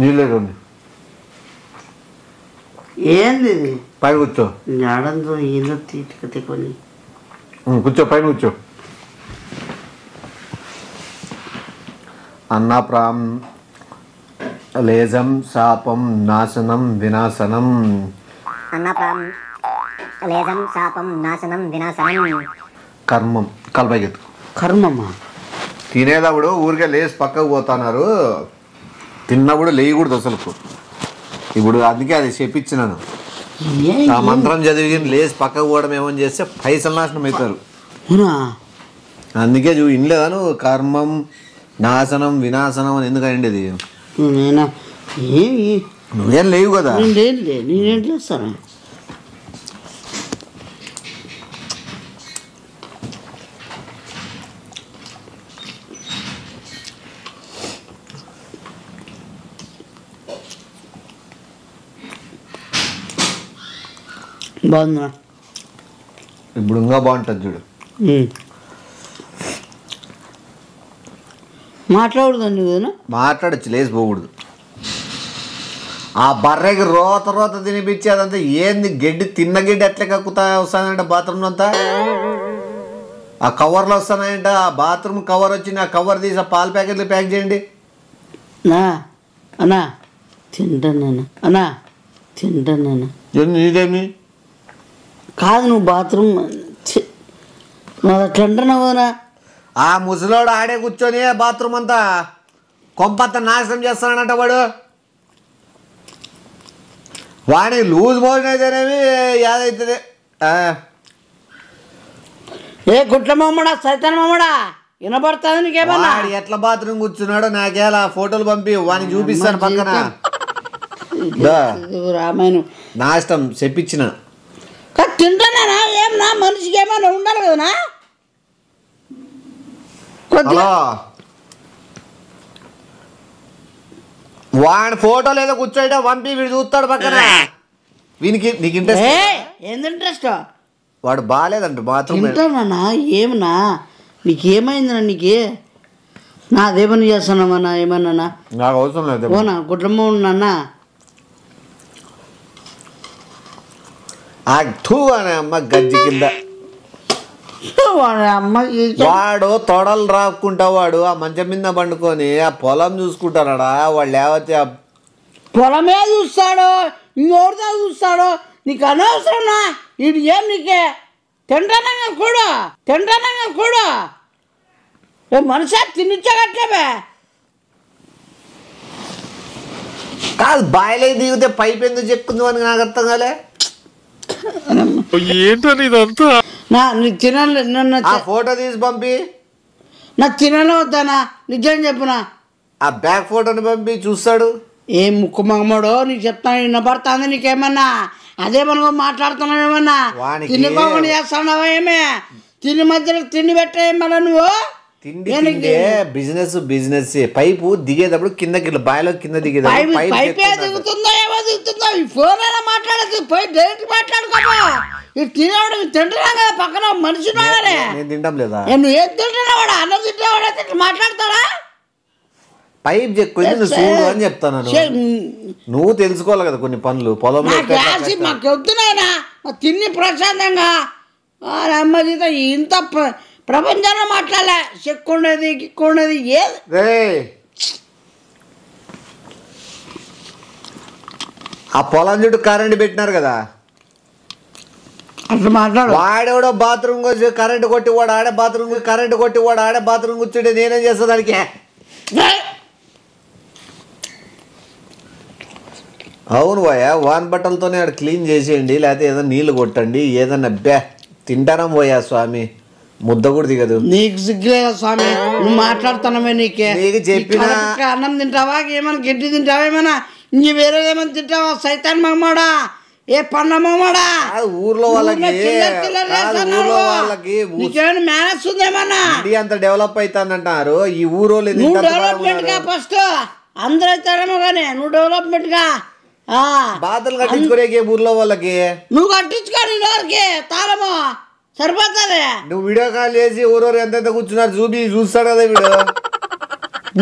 నీళ్ళు ఏంది పైన కూర్చో. నడంతో ఏదో తీటుకతే కొని కూర్చో, పైన కూర్చో. అన్నప్రాం లేజం శాపం నాశనం వినాశనం. అన్నప్రాం లేజం శాపం నాశనం వినాశనం. కర్మం కలపైకెత్తు. కర్మమ్మా తినేటప్పుడు ఊరికే లేచి పక్కకు పోతున్నారు, తిన్నప్పుడు లేయకూడదు అసలు. ఇప్పుడు అందుకే అది చెప్పించినాను. ఆ మంత్రం చదివి లేచి పక్కకు పోవడం ఏమని చేస్తే పైసలు నాశనం అవుతారు. అందుకే ఇనలేదా నువ్వు? కర్మం నాశనం వినాశనం అని ఎందుకండి అది? నువ్వేం లేవు కదా. నేనేం చేస్తాను? బాగుందా? ఇప్పుడు ఇంకా బాగుంటుంది చూడు. మాట్లాడదండి కదా, మాట్లాడచ్చు, లేచి పోకూడదు. ఆ బర్రెకి రోత తినిపించి అదంతా ఏంది గడ్డి, తిన్న గడ్డి ఎట్లా కక్కుతా వస్తానంట బాత్రూమ్ అంతా. ఆ కవర్లు వస్తానంట, ఆ బాత్రూమ్ కవర్ వచ్చింది, ఆ కవర్ తీసి ఆ పాల ప్యాకెట్లు ప్యాక్ చేయండి. అన్నా తింటాను, అన్నా తింటాను. ఇదేమి కాదు, నువ్వు బాత్రూమ్ నువ్వు అట్లా అంటున్నావునా? ఆ ముసలోడు ఆడే కూర్చొని బాత్రూమ్ అంతా కొంపంతా నాశనం చేస్తానంట వాడు. వాడిని లూజ్ మోషన్ అయితేనేమి యాదవుతుంది. ఏ గుట్ల మమ్మడా, సైతాన్ మమ్మడా, వినపడుతుంది నీకేమన్నా? వాడు ఎట్లా బాత్రూమ్ కూర్చున్నాడో నాకేలా ఫోటోలు పంపి వాడిని చూపిస్తాను పక్కన. రామాయణం నాశనం చెప్పించిన తింటానా? ఏమన్నా మనిషికి ఏమైనా ఉండాలి కదనా? హలో, వాడి ఫోటోలు ఏదో కూర్చోట పంపి వీడు చూస్తాడు పక్కన. వీనికి నీకు ఇంట్రెస్ట్? ఏంది ఇంట్రెస్ట్? వాడు బాగాలేదంట బాత్రూమ్. తింటానా? ఏమన్నా నీకేమైందన్నా? నీకే నాదేమన్నా చేస్తానమ్మా? ఏమన్నా నాకు అవసరం లేదు. ఓనా గుడ్రమ్మ ఉన్నా అమ్మ గజ్జి కింద వాడు తొడలు రాకుంటా వాడు ఆ మంచం మీద పండుకొని ఆ పొలం చూసుకుంటారా? వాళ్ళు లేకపోతే పొలమే చూస్తాడు, ఇంకోటితో చూస్తాడు. నీకు అనవసరమా? ఇది ఏం నీకే తింటానంగా కూడా మనిషి తినిచ్చగట్లేవే కాదు. బాయిలే దిగితే పైపు ఎందుకు చెక్కుంది అని నాకు అర్థం కాలే. ఏంటని ఇదంతా? నీకు తినాలి. ఫోటో తీసి పంపి. నాకు తినాలి వద్దానా? నిజం చెప్పునా? ఆ బ్యాక్ ఫోటోని పంపి చూస్తాడు. ఏం ముక్కు మగమోడో నీకు చెప్తాను, వినపడుతుంది నీకేమన్నా? అదేమనుకో మాట్లాడుతున్నావు ఏమన్నా? తిండి బాగుండి చేస్తున్నావా? ఏమే తిండి మధ్యలో తిండి పెట్టేయమన్నా నువ్వు? తిండి బిజినెస్ పైపు దిగేటప్పుడు కిందకి బాయిలో కింద దిగేటప్పుడు పైపే దిగుతుందో ఏమో దిగుతుందో. ఈ ఫోన్ అయినా మాట్లాడదు, పోయి డైరెక్ట్ మాట్లాడుకోమా. ఇది తినేవాడు తింటున్నా కదా, పక్కన మనిషి నేను తింటాం లేదా? నువ్వు ఏం తింటున్నావాడు? అన్నం తింటేవాడు మాట్లాడతాడా? పైప్ చెక్కు చూడు అని చెప్తాను. నువ్వు తెలుసుకోవాలి కదా కొన్ని పనులు పొలంలో. మాకు వద్దునైనా తిని ప్రశాంతంగా అమ్మ జీత ఇంత ప్రపంచంలో మాట్లాడలే. చెక్కుండేది గిక్కుండేది ఏది? ఆ పొలం చుట్టూ కరెంట్ పెట్టినారు కదా, అట్లా మాట్లాడు. వాడెవడో బాత్రూమ్ వచ్చి కరెంట్ కొట్టి వాడు ఆడే బాత్రూమ్ కరెంట్ కొట్టి వాడు ఆడే బాత్రూమ్ కూర్చుంటే నేనేం చేస్తా దానికి? అవును పోయా, వాన్ బట్టలతోనే ఆడ క్లీన్ చేసేయండి, లేకపోతే ఏదైనా నీళ్ళు కొట్టండి, ఏదన్నా తింటానా పోయా స్వామి. ముద్ద కూడా దిగదు. నీకు సిగ్గులేదా స్వామి? నువ్వు మాట్లాడుతున్నావే? నీకే చెప్పినా అన్నం తింటావా? ఏమైనా గడ్డి తింటావా? ఏమైనా ఇంక వేరే ఏమైనా తింటావా? సైతాన్ మమ్మడా, ఏ పన్న మమ్మడా? ఊర్లో వాళ్ళకి నీకేమైనా మేనేజ్ ఉందేమన్నా? అంత డెవలప్ అవుతానంటారు ఈ ఊరోళ్ళు. నువ్వు డెవలప్మెంట్ గా ఫస్ట్ అందరూ అవుతారేమో కానీ నువ్వు డెవలప్మెంట్ గా బాధలు కట్టించుకునే ఊర్లో వాళ్ళకి. నువ్వు కట్టించుకో నీకి తాళము సరిపోతుంది. నువ్వు వీడియో కాల్ చేసి ఊరూరు ఎంత కూర్చున్నారు చూస్తాడు కదా వీడు.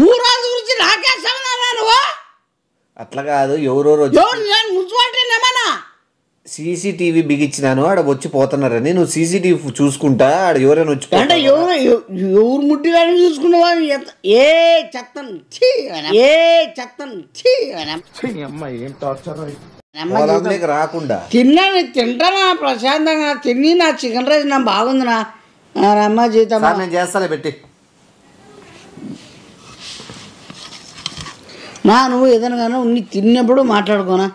ఊరాల గురించి నాకేస్తా నువ్వు అట్లా కాదు, ఎవరెవరు ఎవరు నేను మున్సిపాలిటీనేమన్నా సీసీటీవీ బిగించినాను, ఆడ వచ్చి పోతున్నారని నువ్వు సీసీటీవీ చూసుకుంటా ఆడ ఎవరైనా వచ్చి అంటే ఎవరు ముట్టిలని చూసుకున్నావా ఏ చెత్తను పొలంలోకి రాకుండా తింటానా ప్రశాంతంగా తిని నా చికెన్ రైస్ నా బాగుంది నా అమ్మ జీతం సార్ నేను చేస్తాలే పెట్టి. నువ్వు ఏదైనా కానీ ఉన్ని తిన్నప్పుడు మాట్లాడుకోనా,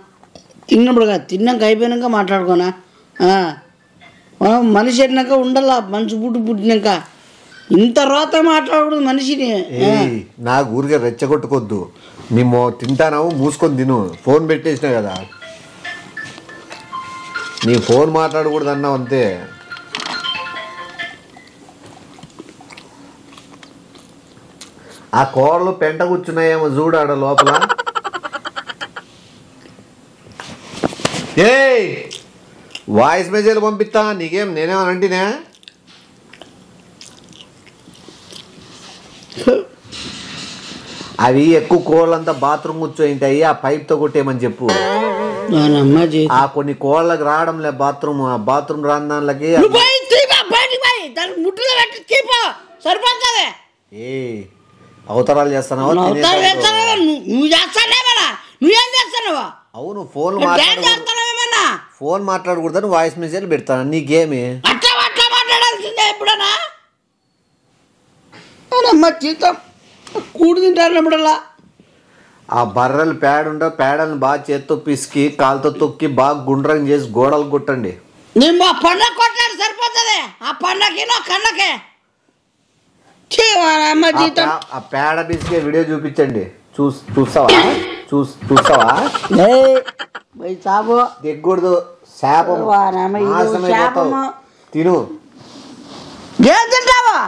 తిన్నప్పుడు కాదు తిన్నాక అయిపోయినాక మాట్లాడుకోనా. మనం మనిషి అయినాక ఉండాల, మనిషి పుట్టినాక ఇంత రోత మాట్లాడకూడదు మనిషిని. నా ఊరిగా రెచ్చగొట్టుకోద్దు, మేము తింటానావు మూసుకొని తిను. ఫోన్ పెట్టేసినా కదా, నీ ఫోన్ మాట్లాడకూడదు అన్నావు అంతే. ఆ కోళ్ళు పెంట కూర్చున్నాయేమో చూడు ఆడ లోపల. ఏయ్ వాయిస్ మెసేజ్లు పంపిస్తా నీకేం, నేనేమనంటినా? అవి ఎక్కువ కోళ్ళంతా బాత్రూమ్ కూర్చోయింటాయి, ఆ పైప్తో కొట్టేయమని చెప్పు. ఆ కొన్ని కోళ్ళకి రావడం లే బాత్రూమ్, ఆ బాత్రూమ్ రాని దానికి సరిపోతుంది. ఏ అవతారాలు చేస్తున్నావా? నువ్వు చేస్తానేమన్నా, నువ్వేం చేస్తున్నావా? అవును ఫోన్ మాట్లాడకూడదని వాయిస్ మెసేజ్ పెడతాను, నీకేమి అట్లా మాట్లాడాల్సిందే ఎప్పుడన్నా. అమ్మ జీతం కూడి తింటానప్పుడల్లా. ఆ బర్రెలు పేడ ఉంటే పేడని బాగా చేత్తో పిసికి కాలుతో తొక్కి బాగా గుండ్రం చేసి గోడలు కొట్టండి. నేను మా పండగ కొట్టాడు సరిపోతుంది, ఆ పండగకి నా కన్నకే. ఆ పేడ పిసికే వీడియో చూపించండి, చూస్తావా? దిగ్గూడదు, శాపం తిను. ఏం తింటావా?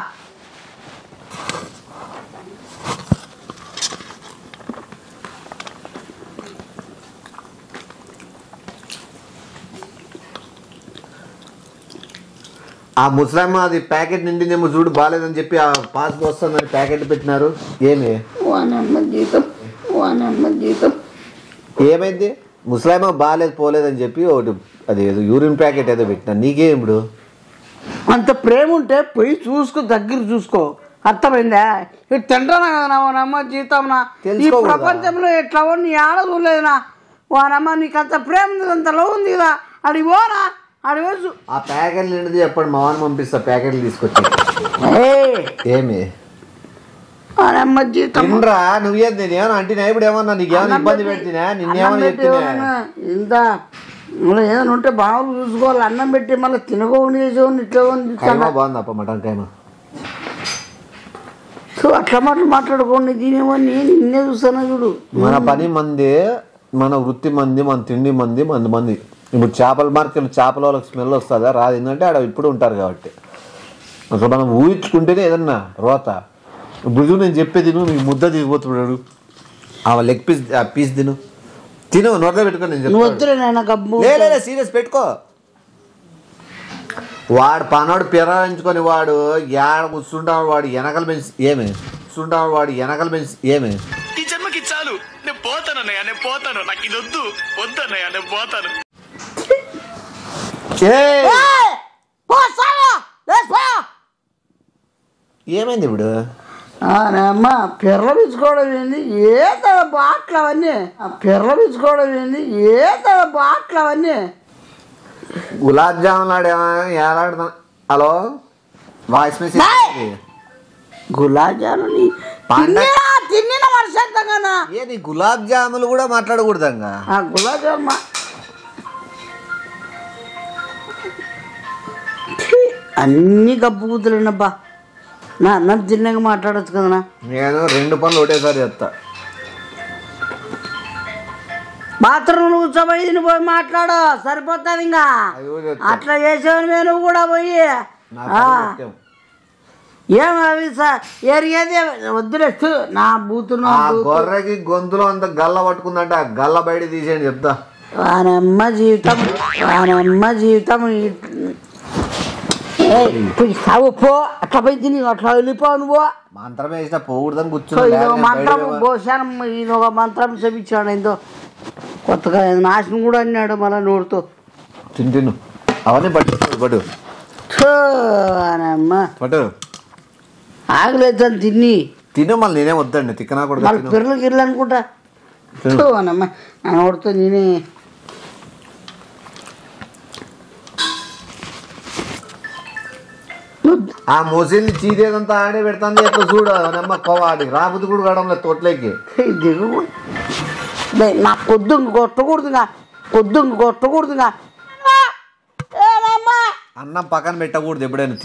ఆ ముసలమ్మ అది ప్యాకెట్ నిండిందేమో చూడు, బాగాలేదని చెప్పి ఆ పాస్ వస్తుందని ప్యాకెట్ పెట్టినారు. ఏమి ఏమైంది? ముసలమ్మ బాగాలేదు పోలేదని చెప్పి ఒకటి అది ఏదో యూరిన్ ప్యాకెట్ ఏదో పెట్టినా, నీకేం ఇప్పుడు? అంత ప్రేమ ఉంటే పోయి చూసుకో, దగ్గర చూసుకో, అర్థమైందా? ఇటు తింటానా కదా వానమ్మ జీతంనా, ఈ ప్రపంచంలో ఎట్లా నీ ఆడ చూడలేదునా వానమ్మ. నీకు అంత ప్రేమ ఉంది, అంత లవ్ ఉంది కదా, అడిగి పోనా అడిగోచ్చు. ఆ ప్యాకెట్లు నిండి చెప్పండి, మా వాడిని పంపిస్తా ప్యాకెట్లు తీసుకొచ్చి. ఏమి వానమ్మ జీతం తినరా? నువ్వేది నేనేమన్నా అంటున్నా? ఇప్పుడు ఏమన్నా నీకేమైనా ఇబ్బంది పెడుతున్నా? నిన్నేమన్నా చెప్తున్నా? ఇంత మళ్ళీ ఏదైనా ఉంటే బాగా చూసుకోవాలి, అన్నం పెట్టి మళ్ళీ తినకోండి చేసేవాడిని ఇట్లా బాగుంది అప్ప మటన్ కైమా. సో అట్లా మాట్లాడుకోండి, దీనేమో నేను నిన్నే చూస్తాను చూడు. మన పని మంది, మన వృత్తి మంది, మన తిండి మంది, మంది. ఇప్పుడు చేపల మార్కెట్ చేపల వాళ్ళకి స్మెల్ వస్తుందా? రాదు, ఏంటంటే ఆడ ఇప్పుడు ఉంటారు కాబట్టి. అసలు మనం ఊహించుకుంటేనే ఏదన్నా రోత. ఇప్పుడు నేను చెప్పే తిను, నీకు ముద్ద దిగిపోతున్నాడు, ఆ లెగ్ పీస్ తిను నోట్లో పెట్టుకో. నేను చెప్తాను సీరియస్ పెట్టుకో. వాడు పనోడు పిరాయించుకొని వాడు ఏడ కూర్చుంటాడు, వాడు వెనకలు పెంచి ఏమి ఈ జన్మకి చాలు, నేను పోతాను, నాకు ఇది వద్దన్నయ్య, నేను పోతాను. ఏమైంది ఇప్పుడు? అమ్మ పిర్రపించుకోవడం ఏంది, ఏ తన బాట్లు అవన్నీ, పిర్రపించుకోవడం ఏంది, ఏ తన బాట్లు అవన్నీ. గులాబ్ జామున్ ఏలాడుతా. Hello voice message. Gulab jamun తిన్న వర్షంగా ఏది గులాబ్ జాములు కూడా మాట్లాడకూడదంగా? గులాబ్ జామున్ అన్ని గబ్బు కూతులేనబ్బా. నన్ను తిన్నాక మాట్లాడచ్చు కదనా. నేను 2 పనులు ఒకటేసారి చేస్తా. బాత్రూమ్ కూర్చోబోయి పోయి మాట్లాడు, సరిపోతుంది. ఇంకా అట్లా చేసేవాడివే నువ్వు కూడా పోయి. ఏమవి ఏరిగేది వద్దులేదు నా బూతున్నా. గొర్రెకి గొంతులో అంత గల్ల పట్టుకుందంటే ఆ గల్ల బయట తీసేయండి చెప్తా. వానమ్మ జీవితం పోయి సాగు పో, అట్లా పోయి తిని అట్లా వెళ్ళిపో నువ్వు. మంత్రం వేసిన పోకూడదని ఇదో కూర్చున్నా మంత్రం భోషానం, ఇది ఒక మంత్రం చెప్పించాడు. ఏందో కొత్తగా నాశనం కూడా అన్నాడు మళ్ళీ నోడుతో. తిను అవన్నీ పట్టు పట్టు ఆగలేదు తిని తిను. మళ్ళీ నేనే వద్దండి తిక్కనా కూడా మళ్ళీ పిల్లలు గిర్లు అనుకుంటా అనమ్మా నా నోడుతో నేనే. ఆ మొసిల్ని చీదేదంతా ఆడే పెడతాంది ఎట్లా చూడు అవనమ్మ కోవాడి రాబుద్ది కూడా కావడం తోటలోకి నా పొద్దు కొట్టకూడదుగా, పొద్దు కొట్టకూడదుగా. అన్నం పక్కన పెట్టకూడదు ఎప్పుడైనా.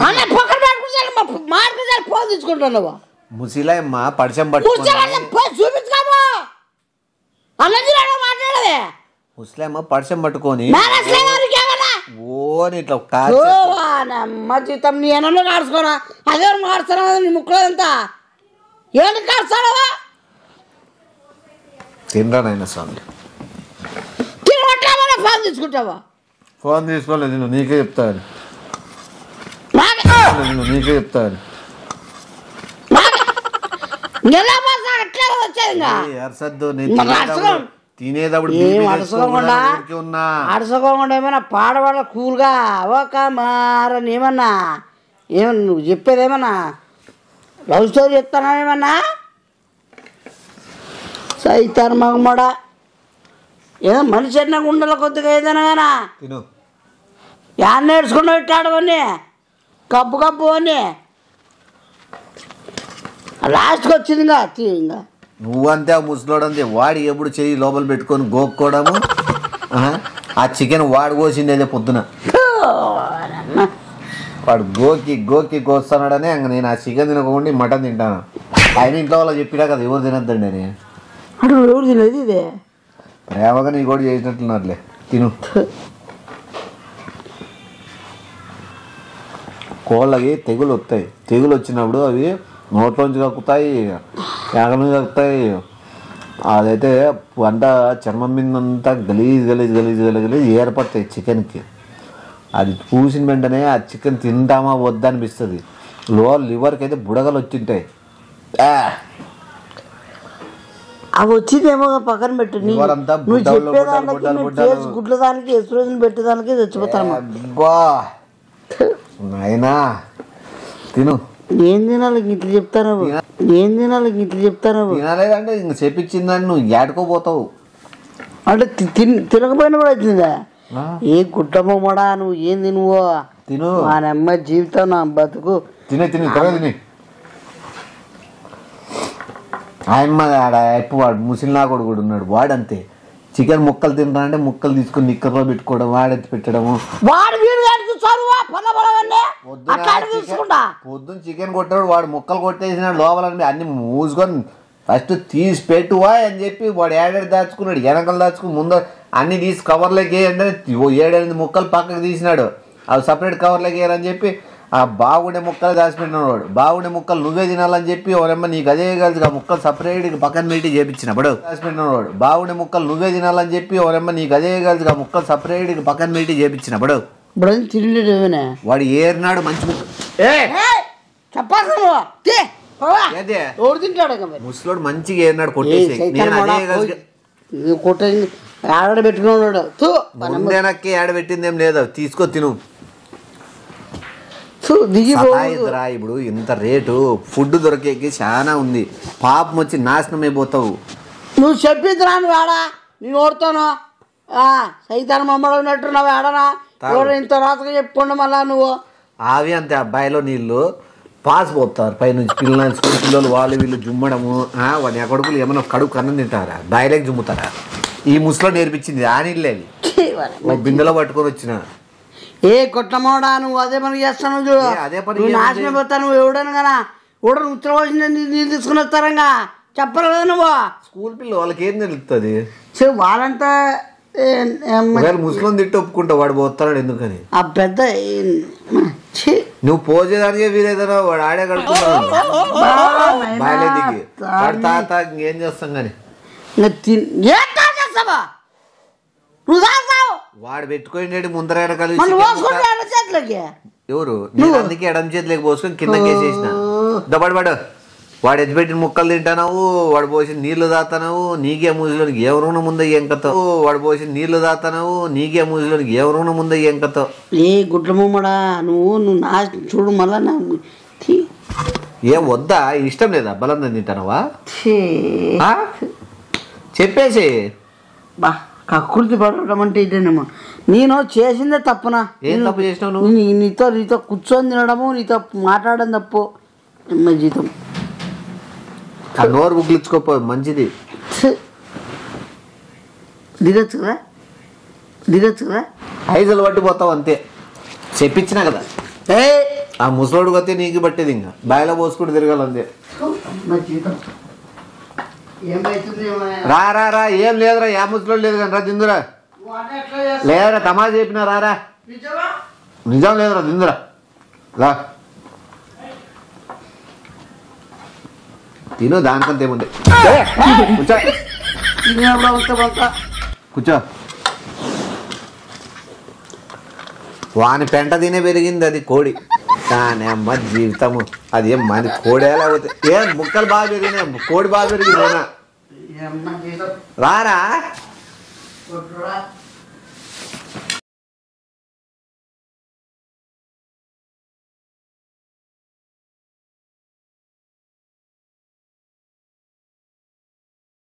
ఫోన్ తీసుకుంటాను ముసిలాయమ్మ పరిచయం పట్టుకో. చూపించుకోమా మాట్లాడదే. ముస్లిం పరిచయం పట్టుకొని ఓని ఇట్లా జీతం నీ ఎన్నో కాడుచుకోరా, అదే కాడుస్తారా నీ ముక్కలంతా ఏంటి కాడుస్తావా? తినరానైనా స్వామి తినవట్లేమన్నా ఫోన్ తీసుకుంటావా? ఫోన్ తీసుకోలేదు నేను నీకే చెప్తాను, నీకే చెప్తాను. తినేటప్పుడు అడసకోకుండా ఏమన్నా పాడవాళ్ళ కూల్గా ఒక మారని ఏమన్నా నువ్వు చెప్పేదేమన్నా లవ్ స్టోరీ చెప్తానా ఏమన్నా? సైతాన్ మగమడ ఏదో మనిషి అన్న గుండెల కొద్దిగా ఏదైనా కానా యాన్న నేర్చుకున్నా పెట్టాడు అని కప్పు అని లాస్ట్కి వచ్చింది ఇంకా. నువ్వంతే ఆ ముసలోడంతే వాడి ఎప్పుడు చెయ్యి లోపల పెట్టుకొని గోక్కోవడము. ఆ చికెన్ వాడు కోసింది అదే పొద్దున వాడు గోకి కోస్తున్నాడని ఇంక నేను ఆ చికెన్ తినకుండా మటన్ తింటాను. ఆయన ఇంట్లో వాళ్ళకి చెప్పినా కదా ఎవరు తినద్దండి అని. ఎవరు తినదు ఇదే ప్రేమగా నీ కూడా చేసినట్లున్నారులే తిను. కోళ్ళకి తెగులు వస్తాయి, తెగులు వచ్చినప్పుడు అవి నోట్లోంచి కక్కుతాయి, కేకల నుంచి కక్కుతాయి. అదైతే అంతా చర్మం మీద అంతా గలీజ్ ఏర్పడతాయి చికెన్కి. అది పూసిన వెంటనే ఆ చికెన్ తింటామా వద్దా అనిపిస్తుంది. లివర్కి అయితే బుడగలు వచ్చింటాయి. అవి వచ్చిందేమో పక్కన పెట్టు. నువ్వు చెప్పేదానికి గుడ్ల దానికి ఎక్స్ప్రెషన్ పెట్టేదానికి చచ్చిపోతాను. అయినా తిను. ఏం తినాలి ఇట్లా చెప్తాను, ఏం తినాలి ఇట్లా చెప్తాను. తినలేదంటే ఇంక చెప్పించిందని నువ్వు ఏడుకోపోతావు. అంటే తినకపోయినా కూడా వచ్చిందా? ఏ గుడ్డమ్మడా నువ్వు ఏం తినువో తిను. మా అమ్మ జీవితం నా బతుకు. తిని తిని ఆయమ్మ ఆడ ఎప్పుడు వాడు ముసిలినా కూడా ఉన్నాడు. వాడంతే చికెన్ ముక్కలు తింటా అంటే ముక్కలు తీసుకుని నిక్కర్లో పెట్టుకోవడం, వాడెత్తి పెట్టడము. పొద్దున్న చికెన్ కొట్టాడు వాడు ముక్కలు కొట్టేసినాడు లోపల అన్ని మూసుకొని ఫస్ట్ తీసి పెట్టువా అని చెప్పి వాడు ఏడాది దాచుకున్నాడు, వెనకలు దాచుకుని ముందు అన్ని తీసి కవర్లోకి అంటే 7-8 ముక్కలు పక్కకు తీసినాడు. అవి సపరేట్ కవర్లోకి వేయాలని చెప్పి ఆ బాగుండే ముక్కలు దాచిపెట్టినాడు వాడు. బాగుండే ముక్కలు నువ్వే తినాలని చెప్పి ఎవరమ్మ నీకు అదే కలిసి ఆ ముక్కలు సపరేట్గా పక్కన పెట్టి చేపించినప్పుడు దాచిపెట్టినాడు వాడు. బాగుండే ముక్కలు నువ్వే తినాలని చెప్పి ఎవరమ్మ నీకు అదే కలిసి ఆ ముక్కలు సపరేట్గా పక్కన పెట్టి చేపించినప్పుడు వాడు ఏరినాడు మంచి ముక్క. ముసలోడు మంచిగా ఏరినాడు కొట్టేసి ఆడ పెట్టుకున్నాడు. ముందేనక్కి ఆడబెట్టింది ఏం లేదు, తీసుకో తిను. ఇప్పుడు ఇంత రేటు ఫుడ్ దొరికేకి చాలా ఉంది. పాపం వచ్చి నాశనం అయిపోతావు. నువ్వు చెప్పింది రాను వాడా నేను ఓడతాను. సైతాన్ మమ్మల్ని ఉన్నట్టున్నావు ఆడనా ఇంత రాతగా చెప్పుకోండి మళ్ళా నువ్వు. అవి అంతే అబ్బాయిలో నీళ్ళు పాస్ పోతారు పైనుంచి స్కూల్ పిల్లలు వాళ్ళు వీళ్ళు జుమ్మడము. వాడి కొడుకులు ఏమైనా కడుపు అన్నం తింటారా, బాయిలోకి జుమ్ముతారా? ఈ ముసలో నేర్పించింది ఆ నీళ్ళే. అవి బిందెలో పట్టుకొని వచ్చిన ఏ కొట్టమోడా నువ్వు అదే పని చేస్తాను చూడు. అదే పని నువ్వు నాశనం పోతావు. నువ్వు ఎవడను కదా ఎవడను ఉత్తరవాసిన నీళ్ళు తీసుకుని వస్తారంగా చెప్పరు కదా నువ్వు. స్కూల్ పిల్లలు వాళ్ళకి ఏం తెలుస్తుంది? వాళ్ళంతా ముస్లిం తిట్టి ఒప్పుకుంటావు వాడు పోతాడు ఎందుకని. ఆ పెద్ద నువ్వు పోసేదానికే వీలేదన్నా వాడు ఆడే కడుతున్నాడు బాయిలే దిగి వాడు తాత ఇంకేం చేస్తాం కానీ నువ్వు వాడు పెట్టుకుని ముందర చేతులకి ఎవరు నేను అందుకే ఎడం చేతిలోకి పోసుకొని కింద కేసేసిన దబడబడు వాడు ఎత్తిపెట్టిన ముక్కలు తింటావు వాడు పోసి నీళ్లు తాతావు నీకే మూజులోనికి ఏ రుణం ఉందో ఏం కథ వాడు పోసి నీళ్లు తాతావు నీకే మూజులోనికి ఏ రుణం ఉందో ఏం కథ ఏ గుడ్ల ముమ్మడా నువ్వు నా చూడు మళ్ళా నా ఏం వద్దా ఇష్టం లేదా బలంగా తింటానవా చెప్పేసి బా కక్కుర్తి పడటం అంటే ఇదేనేమో నేను చేసిందే తప్పునా ఏం తప్పు చేసినావు నువ్వు నీతో కూర్చొని తినడము నీతో మాట్లాడడం తప్పు జీతం ఆ నోరు బుగ్లిచ్చుకోపో మంచిది దిగచ్చు కదా ఐదులు పట్టిపోతావు అంతే చెప్పించినా కదా ఏ ఆ ముసలోడు కొత్తే నీకు పట్టేది ఇంకా బాయిలో పోసుకుంటూ తిరగాలి అంతే రా రా రా ఏం లేదురా ఏ ముసలోడు లేదు కానీ రా దిందురా లేదురా తమాషా చెప్పినా రారా నిజం లేదురా దిందురా రా తిను దానికంత ఏముంది కూర్చో వాని పెంట తినే పెరిగింది అది కోడి కానీ అమ్మ జీవితము అది ఏం మన కోడే లేకపోతే ఏం ముక్కలు బాగా పెరిగినాయి కోడి బాగా పెరిగింది రారా